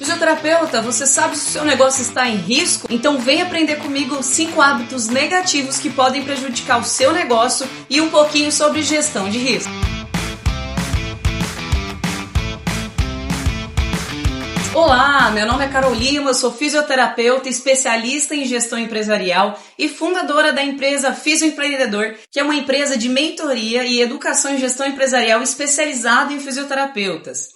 Fisioterapeuta, você sabe se o seu negócio está em risco? Então vem aprender comigo 5 hábitos negativos que podem prejudicar o seu negócio e um pouquinho sobre gestão de risco. Olá, meu nome é Carol Lima, eu sou fisioterapeuta, especialista em gestão empresarial e fundadora da empresa Fisioempreendedor, que é uma empresa de mentoria e educação em gestão empresarial especializada em fisioterapeutas.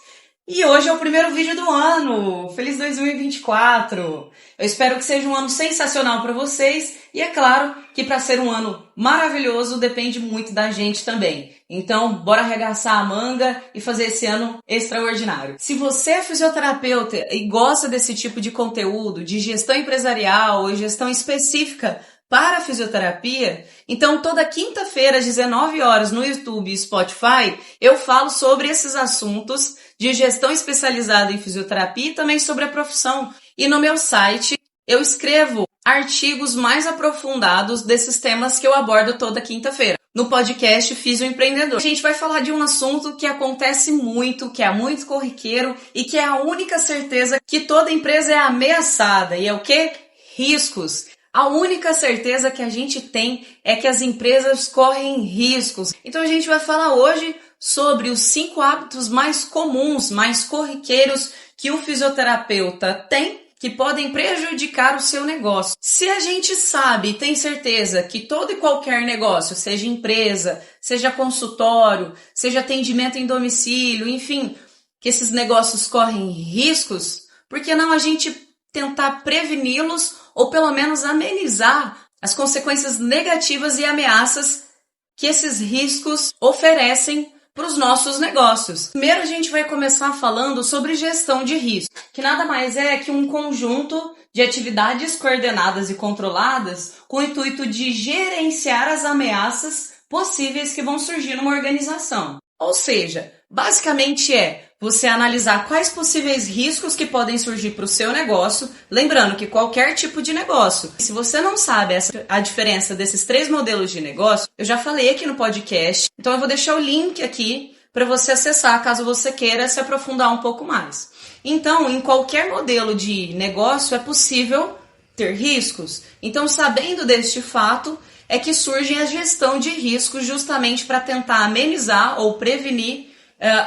E hoje é o primeiro vídeo do ano. Feliz 2024! Eu espero que seja um ano sensacional para vocês e é claro que para ser um ano maravilhoso depende muito da gente também. Então, bora arregaçar a manga e fazer esse ano extraordinário. Se você é fisioterapeuta e gosta desse tipo de conteúdo, de gestão empresarial ou gestão específica para a fisioterapia, então toda quinta-feira às 19 horas no YouTube e Spotify eu falo sobre esses assuntos de gestão especializada em fisioterapia e também sobre a profissão. E no meu site eu escrevo artigos mais aprofundados desses temas que eu abordo toda quinta-feira. No podcast Fisioempreendedor. A gente vai falar de um assunto que acontece muito, que é muito corriqueiro e que é a única certeza que toda empresa é ameaçada. E é o quê? Riscos. A única certeza que a gente tem é que as empresas correm riscos. Então a gente vai falar hoje sobre os 5 hábitos mais comuns, mais corriqueiros que o fisioterapeuta tem que podem prejudicar o seu negócio. Se a gente sabe e tem certeza que todo e qualquer negócio, seja empresa, seja consultório, seja atendimento em domicílio, enfim, que esses negócios correm riscos, por que não a gente tentar preveni-los ou pelo menos amenizar as consequências negativas e ameaças que esses riscos oferecem para os nossos negócios? Primeiro a gente vai começar falando sobre gestão de risco, que nada mais é que um conjunto de atividades coordenadas e controladas com o intuito de gerenciar as ameaças possíveis que vão surgir numa organização. Ou seja, basicamente é você analisar quais possíveis riscos que podem surgir para o seu negócio, lembrando que qualquer tipo de negócio. Se você não sabe a diferença desses 3 modelos de negócio, eu já falei aqui no podcast, então eu vou deixar o link aqui para você acessar caso você queira se aprofundar um pouco mais. Então, em qualquer modelo de negócio é possível ter riscos. Então, sabendo deste fato, é que surge a gestão de riscos justamente para tentar amenizar ou prevenir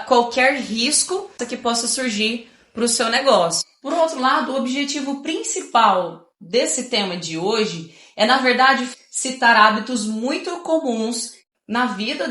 qualquer risco que possa surgir para o seu negócio. Por outro lado, o objetivo principal desse tema de hoje é, na verdade, citar hábitos muito comuns na vida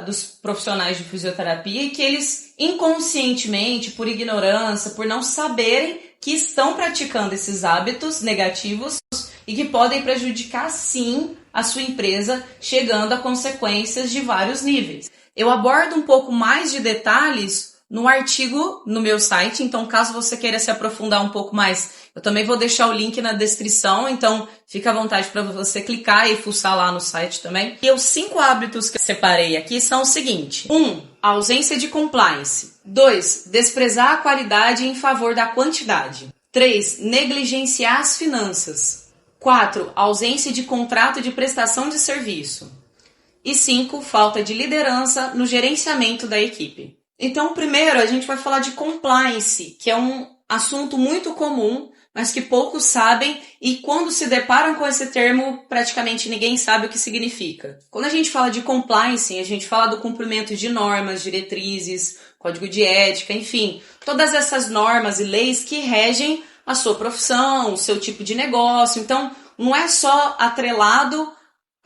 dos profissionais de fisioterapia e que eles inconscientemente, por ignorância, por não saberem que estão praticando esses hábitos negativos e que podem prejudicar, sim, a sua empresa, chegando a consequências de vários níveis. Eu abordo um pouco mais de detalhes no artigo no meu site, então caso você queira se aprofundar um pouco mais, eu também vou deixar o link na descrição, então fica à vontade para você clicar e fuçar lá no site também. E os 5 hábitos que eu separei aqui são o seguinte: 1. A ausência de compliance. 2. Desprezar a qualidade em favor da quantidade. 3. Negligenciar as finanças. 4. Ausência de contrato de prestação de serviço. E 5. Falta de liderança no gerenciamento da equipe. Então, primeiro, a gente vai falar de compliance, que é um assunto muito comum, mas que poucos sabem e quando se deparam com esse termo, praticamente ninguém sabe o que significa. Quando a gente fala de compliance, a gente fala do cumprimento de normas, diretrizes, código de ética, enfim, todas essas normas e leis que regem a sua profissão, o seu tipo de negócio. Então, não é só atrelado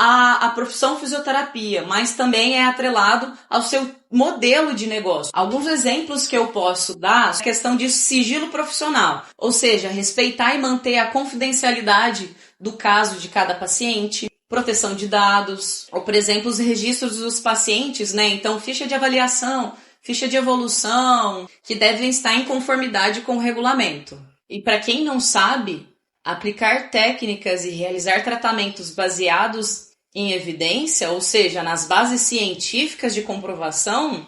à profissão fisioterapia, mas também é atrelado ao seu modelo de negócio. Alguns exemplos que eu posso dar é a questão de sigilo profissional, ou seja, respeitar e manter a confidencialidade do caso de cada paciente, proteção de dados, ou, por exemplo, os registros dos pacientes, né? Então, ficha de avaliação, ficha de evolução, que devem estar em conformidade com o regulamento. E para quem não sabe, aplicar técnicas e realizar tratamentos baseados em evidência, ou seja, nas bases científicas de comprovação,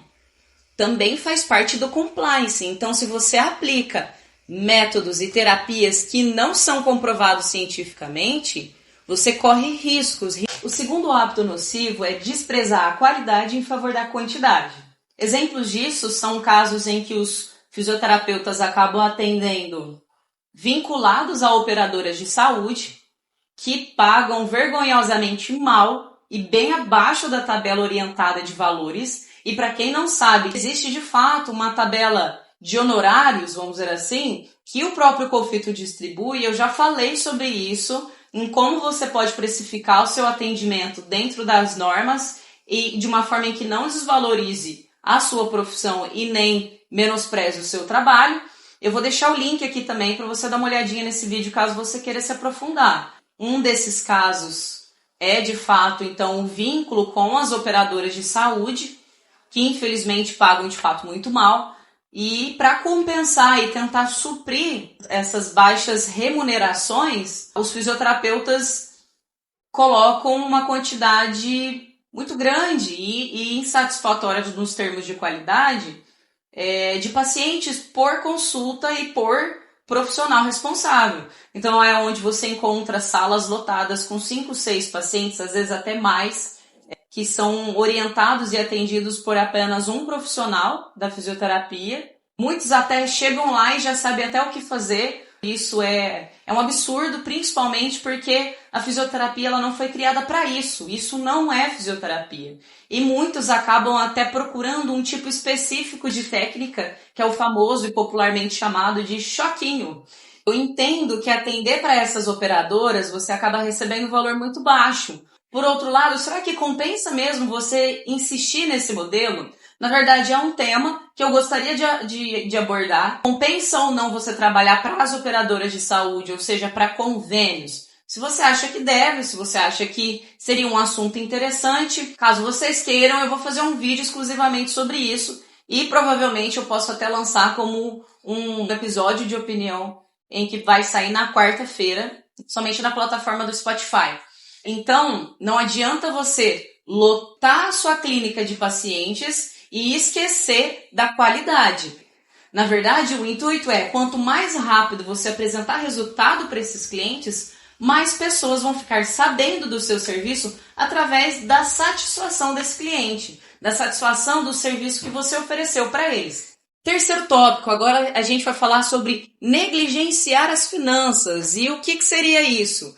também faz parte do compliance. Então, se você aplica métodos e terapias que não são comprovados cientificamente, você corre riscos. O segundo hábito nocivo é desprezar a qualidade em favor da quantidade. Exemplos disso são casos em que os fisioterapeutas acabam atendendo vinculados a operadoras de saúde que pagam vergonhosamente mal e bem abaixo da tabela orientada de valores. E para quem não sabe, existe de fato uma tabela de honorários, vamos dizer assim, que o próprio Confito distribui. Eu já falei sobre isso, em como você pode precificar o seu atendimento dentro das normas e de uma forma em que não desvalorize a sua profissão e nem menospreze o seu trabalho. Eu vou deixar o link aqui também para você dar uma olhadinha nesse vídeo, caso você queira se aprofundar. Um desses casos é, de fato, então, um vínculo com as operadoras de saúde, que infelizmente pagam, de fato, muito mal. E para compensar e tentar suprir essas baixas remunerações, os fisioterapeutas colocam uma quantidade muito grande e insatisfatória nos termos de qualidade de pacientes por consulta e por profissional responsável. Então é onde você encontra salas lotadas com 5, 6 pacientes, às vezes até mais, que são orientados e atendidos por apenas um profissional da fisioterapia. Muitos até chegam lá e já sabem até o que fazer. Isso é um absurdo, principalmente porque a fisioterapia ela não foi criada para isso. Isso não é fisioterapia. E muitos acabam até procurando um tipo específico de técnica, que é o famoso e popularmente chamado de choquinho. Eu entendo que atender para essas operadoras você acaba recebendo um valor muito baixo. Por outro lado, será que compensa mesmo você insistir nesse modelo? Na verdade, é um tema que eu gostaria de abordar. Compensa ou não você trabalhar para as operadoras de saúde, ou seja, para convênios? Se você acha que deve, se você acha que seria um assunto interessante, caso vocês queiram, eu vou fazer um vídeo exclusivamente sobre isso e provavelmente eu posso até lançar como um episódio de opinião em que vai sair na quarta-feira, somente na plataforma do Spotify. Então, não adianta você lotar a sua clínica de pacientes e esquecer da qualidade. Na verdade, o intuito é, quanto mais rápido você apresentar resultado para esses clientes, mais pessoas vão ficar sabendo do seu serviço através da satisfação desse cliente, da satisfação do serviço que você ofereceu para eles. Terceiro tópico, agora a gente vai falar sobre negligenciar as finanças. E o que seria isso?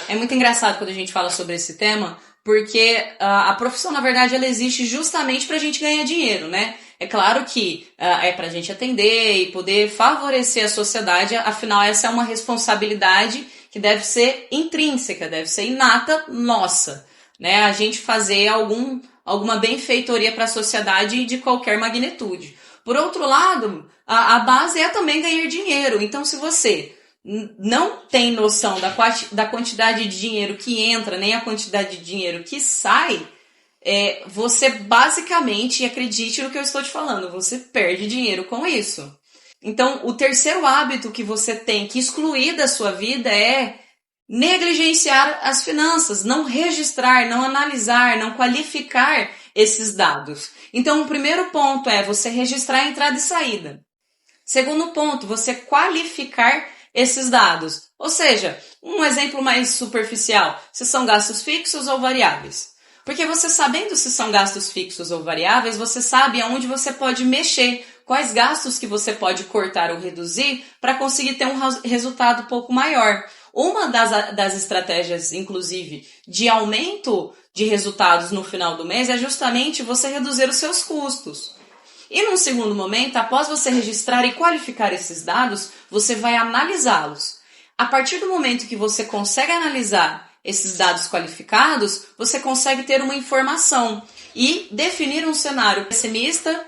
É muito engraçado quando a gente fala sobre esse tema, porque a profissão, na verdade, ela existe justamente para a gente ganhar dinheiro, né? É claro que é para a gente atender e poder favorecer a sociedade, afinal, essa é uma responsabilidade que deve ser intrínseca, deve ser inata nossa, né? A gente fazer alguma benfeitoria para a sociedade de qualquer magnitude. Por outro lado, a base é também ganhar dinheiro. Então, se você não tem noção da quantidade de dinheiro que entra, nem a quantidade de dinheiro que sai, você basicamente, acredite no que eu estou te falando, você perde dinheiro com isso. Então, o terceiro hábito que você tem que excluir da sua vida é negligenciar as finanças, não registrar, não analisar, não qualificar esses dados. Então, o primeiro ponto é você registrar a entrada e saída. Segundo ponto, você qualificar esses dados. Ou seja, um exemplo mais superficial, se são gastos fixos ou variáveis. Porque você sabendo se são gastos fixos ou variáveis, você sabe aonde você pode mexer, quais gastos que você pode cortar ou reduzir para conseguir ter um resultado um pouco maior. Uma das estratégias, inclusive, de aumento de resultados no final do mês é justamente você reduzir os seus custos. E num segundo momento, após você registrar e qualificar esses dados, você vai analisá-los. A partir do momento que você consegue analisar esses dados qualificados, você consegue ter uma informação e definir um cenário pessimista,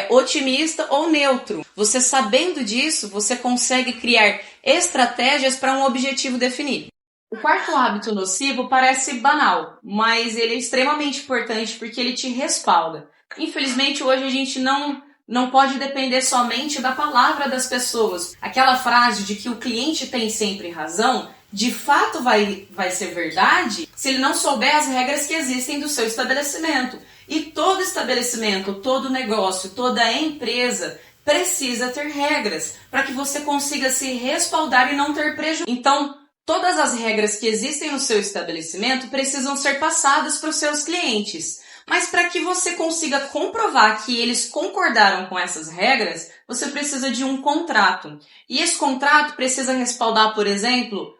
otimista ou neutro. Você sabendo disso, você consegue criar estratégias para um objetivo definido. O quarto hábito nocivo parece banal, mas ele é extremamente importante porque ele te respalda. Infelizmente, hoje a gente não pode depender somente da palavra das pessoas. Aquela frase de que o cliente tem sempre razão, de fato vai ser verdade se ele não souber as regras que existem do seu estabelecimento. E todo estabelecimento, todo negócio, toda empresa precisa ter regras para que você consiga se respaldar e não ter prejuízo. Então, todas as regras que existem no seu estabelecimento precisam ser passadas para os seus clientes. Mas para que você consiga comprovar que eles concordaram com essas regras, você precisa de um contrato. E esse contrato precisa respaldar, por exemplo,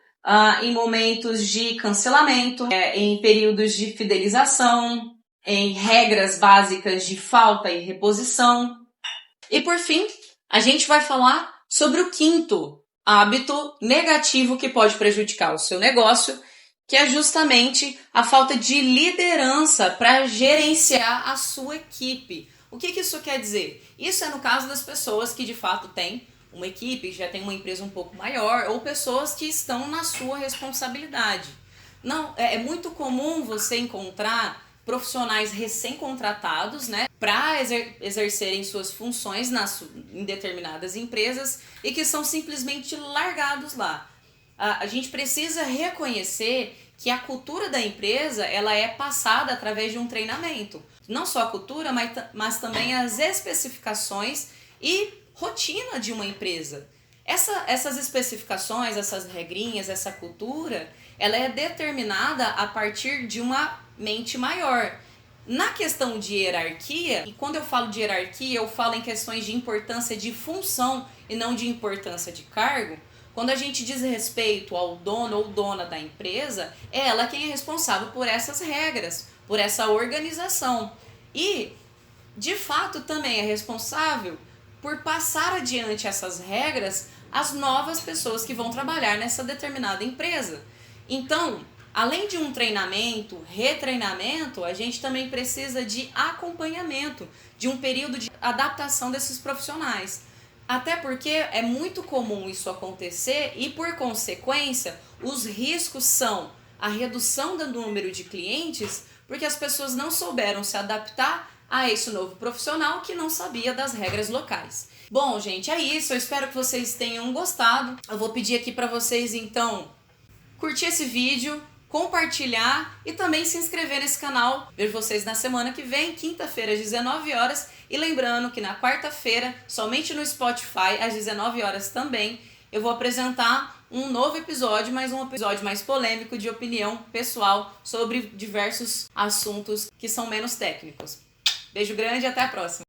em momentos de cancelamento, em períodos de fidelização, em regras básicas de falta e reposição. E por fim, a gente vai falar sobre o quinto hábito negativo que pode prejudicar o seu negócio, que é justamente a falta de liderança para gerenciar a sua equipe. O que isso quer dizer? Isso é no caso das pessoas que de fato têm uma equipe, que já tem uma empresa um pouco maior, ou pessoas que estão na sua responsabilidade. Não, é muito comum você encontrar profissionais recém-contratados, né, para exercerem suas funções em determinadas empresas e que são simplesmente largados lá. A gente precisa reconhecer que a cultura da empresa ela é passada através de um treinamento. Não só a cultura, mas também as especificações e rotina de uma empresa. Essas especificações, essas regrinhas, essa cultura, ela é determinada a partir de uma mente maior. Na questão de hierarquia, e quando eu falo de hierarquia, eu falo em questões de importância de função e não de importância de cargo. Quando a gente diz respeito ao dono ou dona da empresa, é ela quem é responsável por essas regras, por essa organização. E, de fato, também é responsável por passar adiante essas regras às novas pessoas que vão trabalhar nessa determinada empresa. Então, além de um treinamento, retreinamento, a gente também precisa de acompanhamento, de um período de adaptação desses profissionais. Até porque é muito comum isso acontecer e, por consequência, os riscos são a redução do número de clientes, porque as pessoas não souberam se adaptar a esse novo profissional que não sabia das regras locais. Bom, gente, é isso. Eu espero que vocês tenham gostado. Eu vou pedir aqui para vocês, então, curtir esse vídeo, compartilhar e também se inscrever nesse canal. Vejo vocês na semana que vem, quinta-feira às 19 horas. E lembrando que na quarta-feira, somente no Spotify, às 19 horas também, eu vou apresentar um novo episódio, mas um episódio mais polêmico de opinião pessoal sobre diversos assuntos que são menos técnicos. Beijo grande e até a próxima!